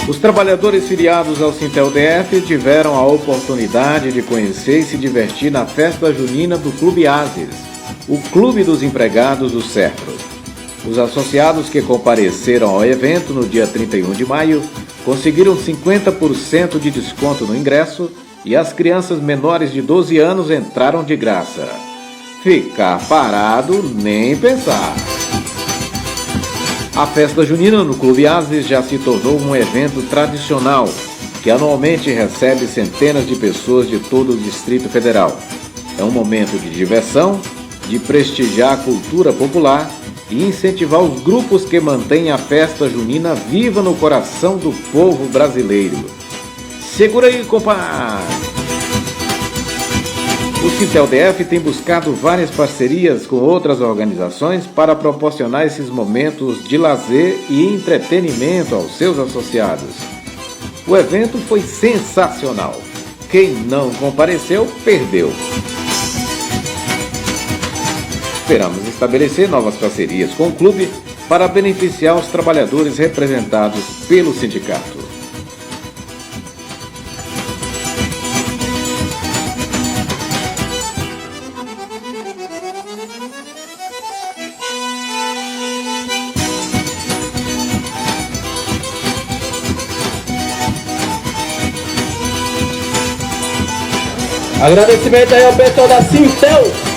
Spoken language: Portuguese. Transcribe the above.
Os trabalhadores filiados ao Sintel-DF tiveram a oportunidade de conhecer e se divertir na festa junina do Clube Ases, o Clube dos Empregados do Serpro. Os associados que compareceram ao evento no dia 31 de maio conseguiram 50% de desconto no ingresso e as crianças menores de 12 anos entraram de graça. Ficar parado, nem pensar. A festa junina no Clube Ases já se tornou um evento tradicional, que anualmente recebe centenas de pessoas de todo o Distrito Federal. É um momento de diversão, de prestigiar a cultura popular e incentivar os grupos que mantêm a festa junina viva no coração do povo brasileiro. Segura aí, compadre! O Sintel-DF tem buscado várias parcerias com outras organizações para proporcionar esses momentos de lazer e entretenimento aos seus associados. O evento foi sensacional. Quem não compareceu, perdeu. Esperamos estabelecer novas parcerias com o clube para beneficiar os trabalhadores representados pelo sindicato. Agradecimento aí ao pessoal da Sintel